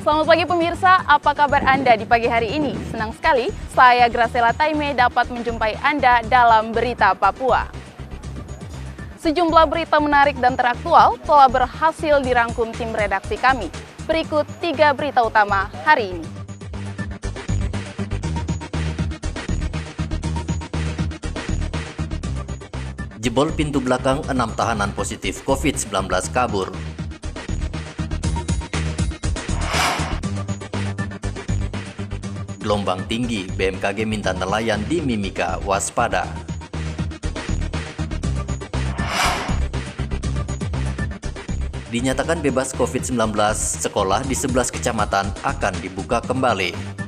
Selamat pagi pemirsa, apa kabar Anda di pagi hari ini? Senang sekali, saya Graciela Taime dapat menjumpai Anda dalam Berita Papua. Sejumlah berita menarik dan teraktual telah berhasil dirangkum tim redaksi kami. Berikut 3 berita utama hari ini. Jebol pintu belakang 6 tahanan positif COVID-19 kabur. Gelombang tinggi, BMKG minta nelayan di Mimika waspada. Dinyatakan bebas COVID-19, sekolah di 11 kecamatan akan dibuka kembali.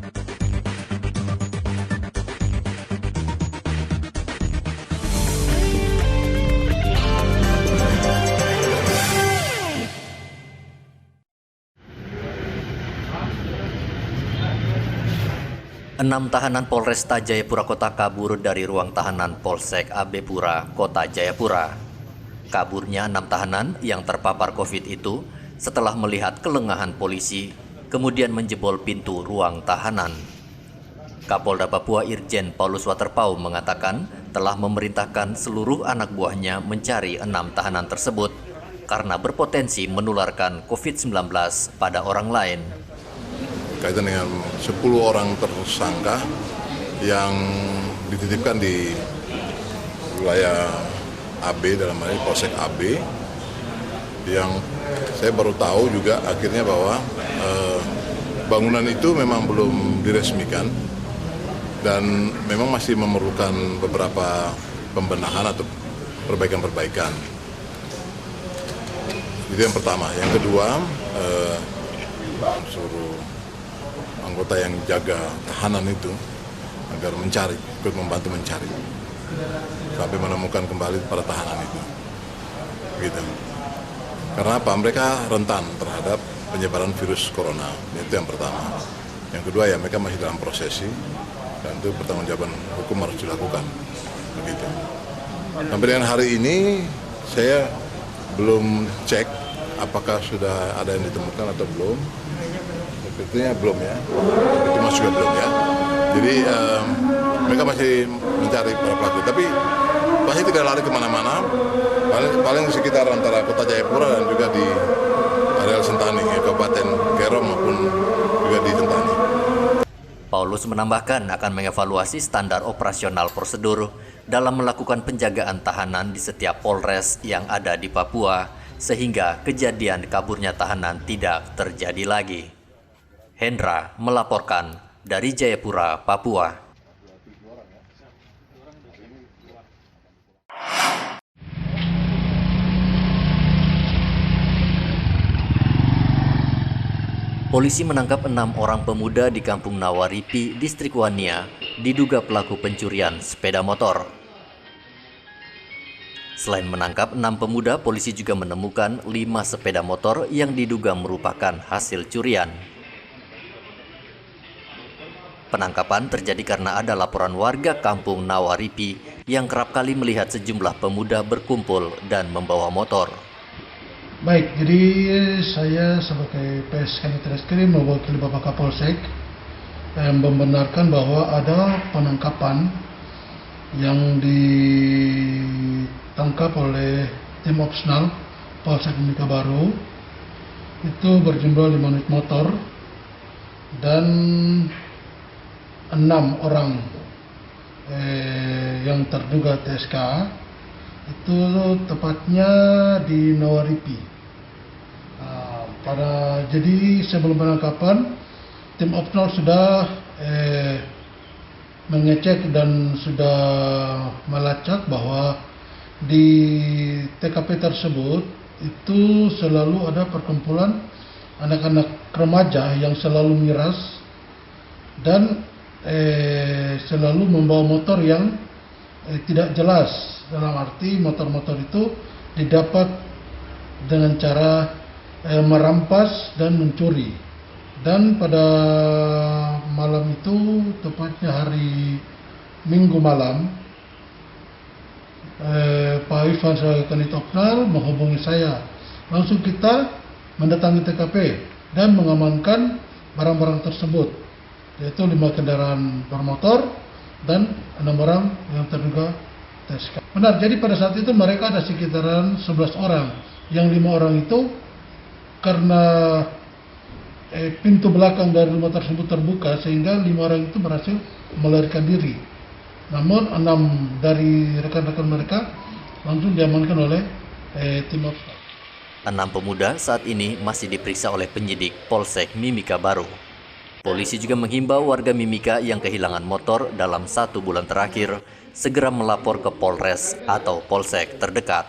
6 tahanan Polresta Jayapura Kota kabur dari ruang tahanan Polsek AB Pura, Kota Jayapura. Kaburnya 6 tahanan yang terpapar COVID itu setelah melihat kelengahan polisi, kemudian menjebol pintu ruang tahanan. Kapolda Papua Irjen Paulus Waterpau mengatakan telah memerintahkan seluruh anak buahnya mencari 6 tahanan tersebut karena berpotensi menularkan COVID-19 pada orang lain. Kaitan dengan 10 orang tersangka yang dititipkan di wilayah AB, dalam hal ini Polsek AB, yang saya baru tahu juga akhirnya bahwa bangunan itu memang belum diresmikan dan memang masih memerlukan beberapa pembenahan atau perbaikan-perbaikan. Itu yang pertama. Yang kedua, suruh anggota yang jaga tahanan itu agar mencari, ikut membantu mencari sampai menemukan kembali para tahanan itu. Gitu. Karena apa? Mereka rentan terhadap penyebaran virus corona. Itu yang pertama. Yang kedua ya mereka masih dalam prosesi dan itu pertanggungjawaban hukum harus dilakukan. Begitu. Sampai dengan hari ini saya belum cek apakah sudah ada yang ditemukan atau belum. Sepertinya belum ya, itu masih juga belum ya. Jadi mereka masih mencari para pelaku, tapi pasti tidak lari kemana-mana. Paling di sekitar antara Kota Jayapura dan juga di areal Sentani, Kabupaten Kerom maupun juga di Sentani. Paulus menambahkan akan mengevaluasi standar operasional prosedur dalam melakukan penjagaan tahanan di setiap Polres yang ada di Papua, sehingga kejadian kaburnya tahanan tidak terjadi lagi. Hendra melaporkan dari Jayapura, Papua. Polisi menangkap 6 orang pemuda di Kampung Nawaripi, Distrik Wania, diduga pelaku pencurian sepeda motor. Selain menangkap 6 pemuda, polisi juga menemukan 5 sepeda motor yang diduga merupakan hasil curian. Penangkapan terjadi karena ada laporan warga Kampung Nawaripi yang kerap kali melihat sejumlah pemuda berkumpul dan membawa motor. Baik, jadi saya sebagai PSK Ditreskrim mewakili Bapak Kapolsek membenarkan bahwa ada penangkapan yang ditangkap oleh tim opsional Polsek Mimika Baru. Itu berjumlah 5 unit motor dan 6 orang yang terduga TSK, itu tepatnya di Nawaripi. Jadi sebelum penangkapan, tim opsional sudah mengecek dan sudah melacak bahwa di TKP tersebut itu selalu ada perkumpulan anak-anak remaja yang selalu miras dan selalu membawa motor yang tidak jelas, dalam arti motor-motor itu didapat dengan cara merampas dan mencuri. Dan pada malam itu, tepatnya hari Minggu malam, Pak Ivan sebagai Kanit Opsional menghubungi saya. Langsung kita mendatangi TKP dan mengamankan barang-barang tersebut, yaitu 5 kendaraan bermotor dan 6 orang yang terduga TSK. Benar, jadi pada saat itu mereka ada sekitaran 11 orang, yang 5 orang itu karena pintu belakang dari rumah tersebut terbuka sehingga 5 orang itu berhasil melarikan diri. Namun 6 dari rekan-rekan mereka langsung diamankan oleh tim Ops. 6 pemuda saat ini masih diperiksa oleh penyidik Polsek Mimika Baru. Polisi juga menghimbau warga Mimika yang kehilangan motor dalam 1 bulan terakhir segera melapor ke Polres atau Polsek terdekat.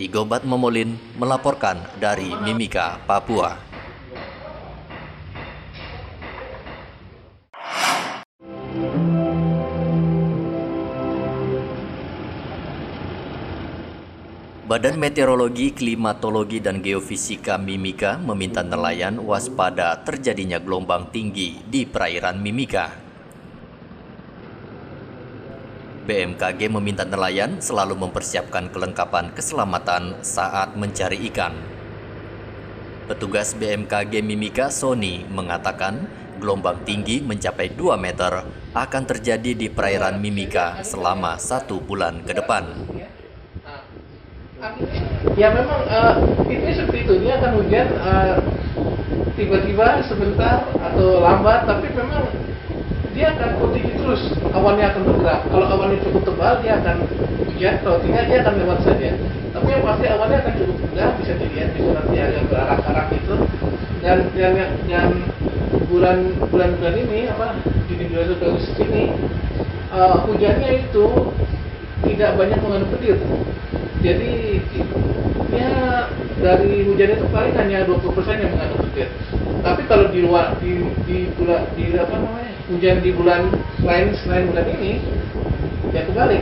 Igobat Momolin melaporkan dari Mimika, Papua. Badan Meteorologi, Klimatologi, dan Geofisika Mimika meminta nelayan waspada terjadinya gelombang tinggi di perairan Mimika. BMKG meminta nelayan selalu mempersiapkan kelengkapan keselamatan saat mencari ikan. Petugas BMKG Mimika, Sony, mengatakan gelombang tinggi mencapai 2 meter akan terjadi di perairan Mimika selama 1 bulan ke depan. Ya memang ini seperti itu, ini akan hujan tiba-tiba sebentar atau lambat, tapi memang dia akan kondisi terus, awannya akan bergerak. Kalau awannya cukup tebal dia akan hujan, kalau tidak dia akan lewat saja. Tapi yang pasti awannya akan cukup rendah, bisa dilihat bisa nanti agak berarak-arak itu. Dan bulan ini Juni Juli Agustus ini hujannya itu tidak banyak mengandung petir. Jadi ya dari hujan itu paling hanya 20% yang mengandung petir. Tapi kalau di luar hujan di bulan selain bulan ini ya kebalik,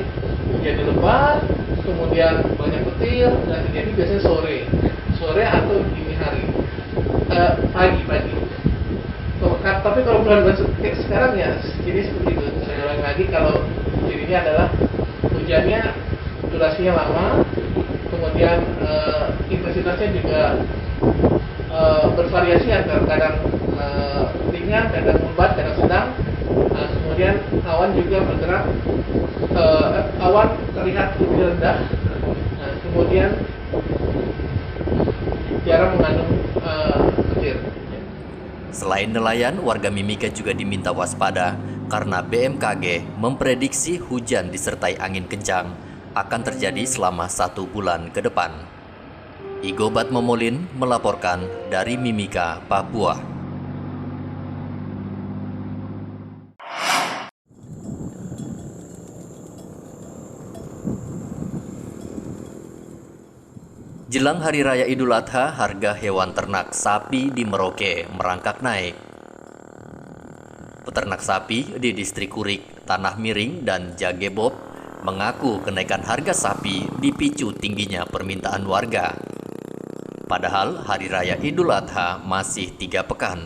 hujan lebat, kemudian banyak petir dan terjadi biasanya sore atau dini hari, pagi. Tapi kalau bulan sekarang ya jadi seperti itu. Saya ulang lagi, kalau cirinya adalah hujannya durasinya lama, kemudian intensitasnya juga bervariasi antara kadang ringan, kadang lebat, kadang sedang. Kemudian awan juga bergerak, awan terlihat lebih rendah, kemudian jarang mengandung petir. Selain nelayan, warga Mimika juga diminta waspada karena BMKG memprediksi hujan disertai angin kencang akan terjadi selama 1 bulan ke depan. Igobat Momolin melaporkan dari Mimika, Papua. Jelang Hari Raya Idul Adha, harga hewan ternak sapi di Merauke merangkak naik. Peternak sapi di distrik Kurik, Tanah Miring, dan Jagebob mengaku kenaikan harga sapi dipicu tingginya permintaan warga. Padahal Hari Raya Idul Adha masih 3 pekan.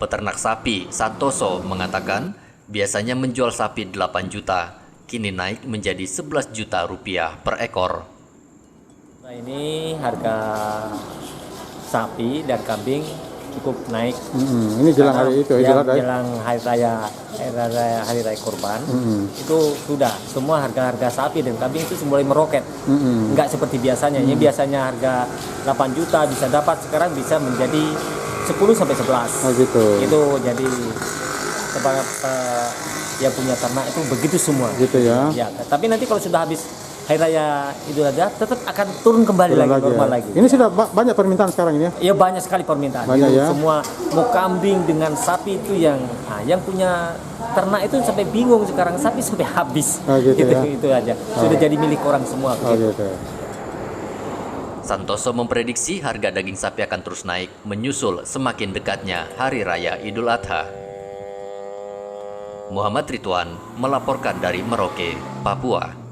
Peternak sapi Santoso mengatakan biasanya menjual sapi 8 juta, kini naik menjadi 11 juta rupiah per ekor. Nah, ini harga sapi dan kambing cukup naik. Ini jelang hari itu, jelang hari raya kurban. Itu sudah semua harga sapi dan kambing itu mulai meroket. Enggak seperti biasanya. Ini biasanya harga 8 juta bisa dapat, sekarang bisa menjadi 10 sampai 11. Oh gitu. Itu jadi sebab yang punya ternak itu begitu semua. Gitu ya. Ya, tapi nanti kalau sudah habis Hari Raya Idul Adha tetap akan turun kembali lagi normal lagi. Ini sudah banyak permintaan sekarang ini ya? Ya banyak sekali permintaan. Banyak ya. Semua mau kambing dengan sapi itu yang punya ternak itu sampai bingung sekarang, sapi sampai habis. Oh, gitu ya? Itu aja. Sudah jadi milik orang semua. Oh, gitu. Santoso memprediksi harga daging sapi akan terus naik menyusul semakin dekatnya Hari Raya Idul Adha. Muhammad Ridwan melaporkan dari Merauke, Papua.